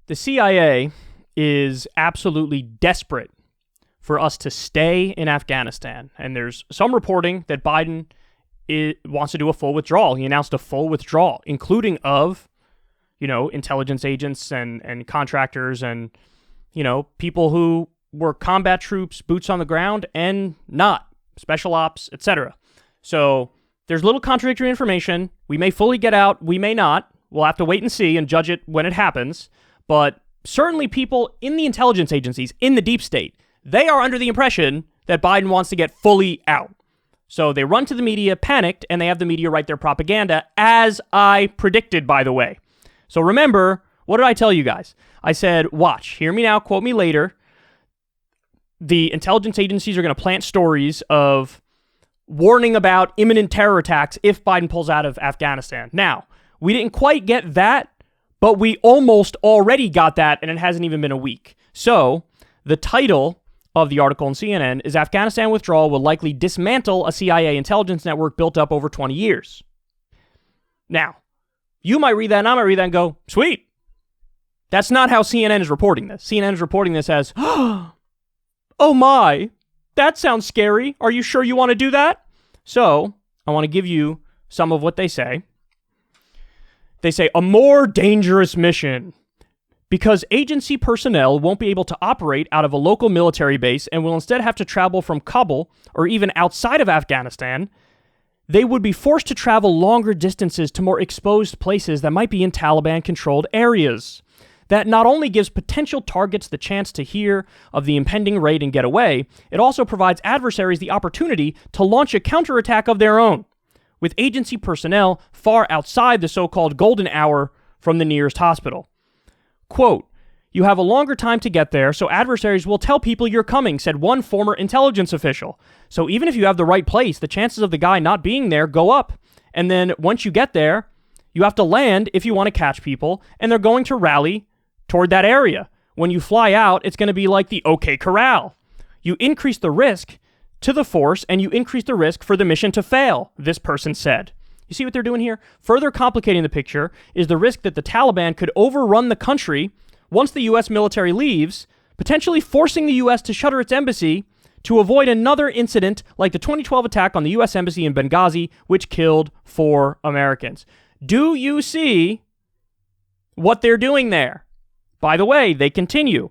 The CIA is absolutely desperate for us to stay in Afghanistan. And there's some reporting that Biden wants to do a full withdrawal. He announced a full withdrawal, including of, intelligence agents and contractors and, people who were combat troops, boots on the ground, and not, special ops, etc. So there's little contradictory information. We may fully get out, we may not. We'll have to wait and see and judge it when it happens. But certainly people in the intelligence agencies, in the deep state, they are under the impression that Biden wants to get fully out. So they run to the media, panicked, and they have the media write their propaganda, as I predicted, by the way. So remember, what did I tell you guys? I said, watch, hear me now, quote me later. The intelligence agencies are going to plant stories of warning about imminent terror attacks if Biden pulls out of Afghanistan. Now, we didn't quite get that, but we almost already got that, and it hasn't even been a week. So the title of the article in CNN is Afghanistan withdrawal will likely dismantle a CIA intelligence network built up over 20 years. Now, you might read that and I might read that and go, sweet. That's not how CNN is reporting this. CNN is reporting this as, oh my, that sounds scary. Are you sure you want to do that? So I want to give you some of what they say. They say a more dangerous mission. Because agency personnel won't be able to operate out of a local military base and will instead have to travel from Kabul or even outside of Afghanistan, they would be forced to travel longer distances to more exposed places that might be in Taliban-controlled areas. That not only gives potential targets the chance to hear of the impending raid and get away, it also provides adversaries the opportunity to launch a counterattack of their own, with agency personnel far outside the so-called golden hour from the nearest hospital. Quote, you have a longer time to get there, so adversaries will tell people you're coming, said one former intelligence official. So even if you have the right place, the chances of the guy not being there go up. And then once you get there, you have to land if you want to catch people, and they're going to rally toward that area. When you fly out, it's going to be like the OK Corral. You increase the risk to the force, and you increase the risk for the mission to fail, this person said. You see what they're doing here? Further complicating the picture is the risk that the Taliban could overrun the country once the U.S. military leaves, potentially forcing the U.S. to shutter its embassy to avoid another incident like the 2012 attack on the U.S. embassy in Benghazi, which killed 4 Americans. Do you see what they're doing there? By the way, they continue.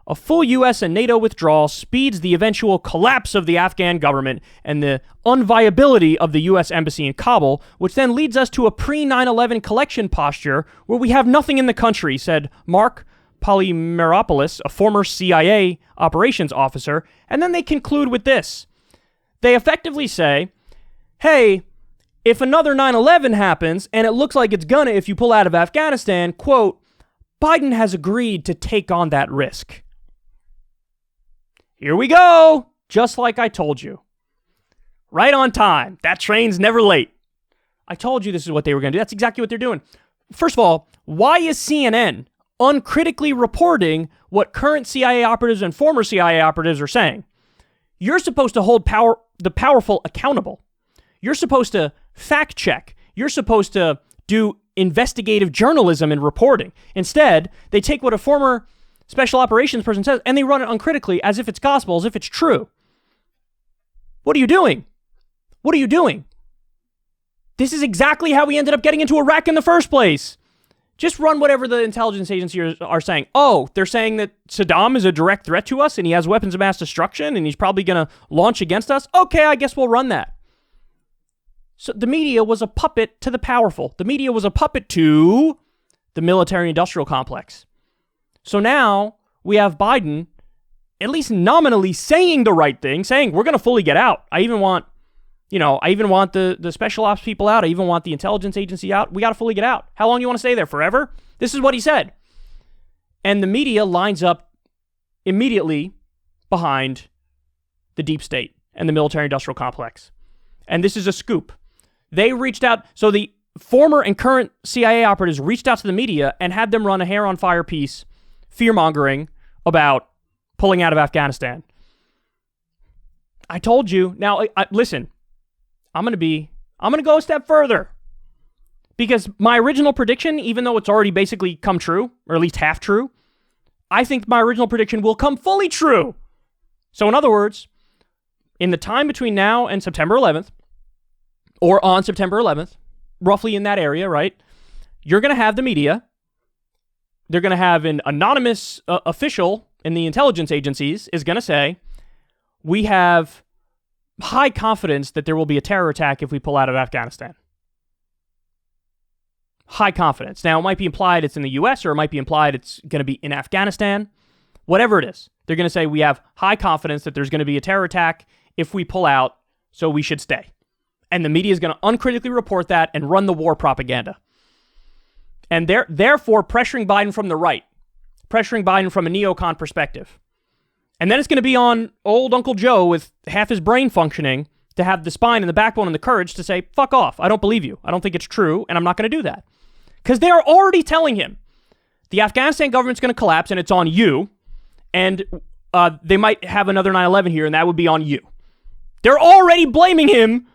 A full U.S. and NATO withdrawal speeds the eventual collapse of the Afghan government and the unviability of the U.S. embassy in Kabul, which then leads us to a pre-9/11 collection posture where we have nothing in the country, said Mark Polymeropoulos, a former CIA operations officer. And then they conclude with this. They effectively say, hey, if another 9/11 happens, and it looks like it's gonna if you pull out of Afghanistan, quote, Biden has agreed to take on that risk. Here we go, just like I told you. Right on time. That train's never late. I told you this is what they were going to do. That's exactly what they're doing. First of all, why is CNN uncritically reporting what current CIA operatives and former CIA operatives are saying? You're supposed to hold the powerful accountable. You're supposed to fact check. You're supposed to do investigative journalism and reporting. Instead, they take what a former special operations person says, and they run it uncritically as if it's gospel, as if it's true. What are you doing? What are you doing? This is exactly how we ended up getting into Iraq in the first place. Just run whatever the intelligence agencies are saying. Oh, they're saying that Saddam is a direct threat to us, and he has weapons of mass destruction, and he's probably going to launch against us. Okay, I guess we'll run that. So the media was a puppet to the powerful. The media was a puppet to the military-industrial complex. So now we have Biden at least nominally saying the right thing, saying we're going to fully get out. I even want the special ops people out. I even want the intelligence agency out. We got to fully get out. How long do you want to stay there? Forever? This is what he said. And the media lines up immediately behind the deep state and the military-industrial complex. And this is a scoop. They reached out. So the former and current CIA operatives reached out to the media and had them run a hair-on-fire piece fear-mongering about pulling out of Afghanistan. I told you. Now, listen, I'm going to go a step further. Because my original prediction, even though it's already basically come true, or at least half true, I think my original prediction will come fully true. So in other words, in the time between now and September 11th, or on September 11th, roughly in that area, right? You're going to have the media. They're going to have an anonymous official in the intelligence agencies is going to say, we have high confidence that there will be a terror attack if we pull out of Afghanistan. High confidence. Now, it might be implied it's in the U.S. or it might be implied it's going to be in Afghanistan. Whatever it is, they're going to say we have high confidence that there's going to be a terror attack if we pull out, so we should stay. And the media is going to uncritically report that and run the war propaganda. And they're therefore pressuring Biden from the right, pressuring Biden from a neocon perspective. And then it's going to be on old Uncle Joe with half his brain functioning to have the spine and the backbone and the courage to say, fuck off. I don't believe you. I don't think it's true, and I'm not going to do that. Because they are already telling him the Afghanistan government's going to collapse and it's on you, and they might have another 9/11 here, and that would be on you. They're already blaming him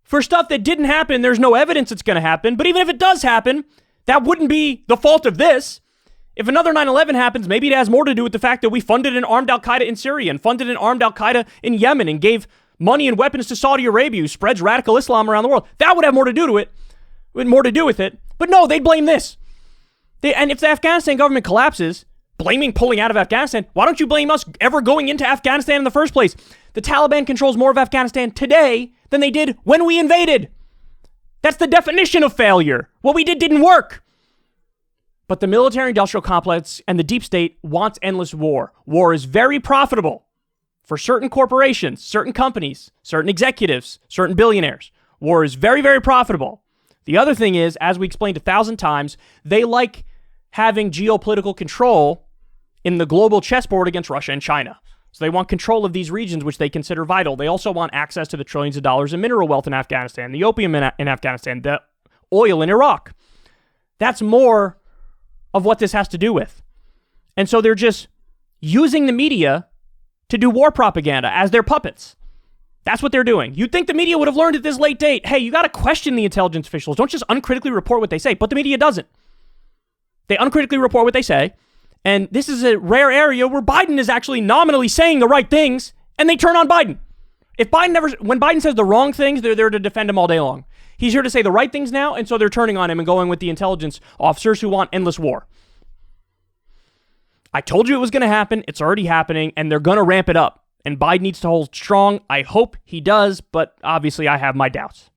for stuff that didn't happen. There's no evidence it's going to happen, but even if it does happen, that wouldn't be the fault of this. If another 9/11 happens, maybe it has more to do with the fact that we funded and armed Al-Qaeda in Syria and funded and armed Al-Qaeda in Yemen and gave money and weapons to Saudi Arabia, who spreads radical Islam around the world. That would have more to do with it. But no, they'd blame this. And if the Afghanistan government collapses, blaming pulling out of Afghanistan, why don't you blame us ever going into Afghanistan in the first place? The Taliban controls more of Afghanistan today than they did when we invaded. That's the definition of failure. What we did didn't work. But the military-industrial complex and the deep state wants endless war. War is very profitable for certain corporations, certain companies, certain executives, certain billionaires. War is very, very profitable. The other thing is, as we explained 1,000 times, they like having geopolitical control in the global chessboard against Russia and China. So they want control of these regions, which they consider vital. They also want access to the trillions of dollars in mineral wealth in Afghanistan, the opium in Afghanistan, the oil in Iraq. That's more of what this has to do with. And so they're just using the media to do war propaganda as their puppets. That's what they're doing. You'd think the media would have learned at this late date, hey, you got to question the intelligence officials. Don't just uncritically report what they say. But the media doesn't. They uncritically report what they say. And this is a rare area where Biden is actually nominally saying the right things, and they turn on Biden. When Biden says the wrong things, they're there to defend him all day long. He's here to say the right things now, and so they're turning on him and going with the intelligence officers who want endless war. I told you it was going to happen. It's already happening, and they're going to ramp it up. And Biden needs to hold strong. I hope he does, but obviously I have my doubts.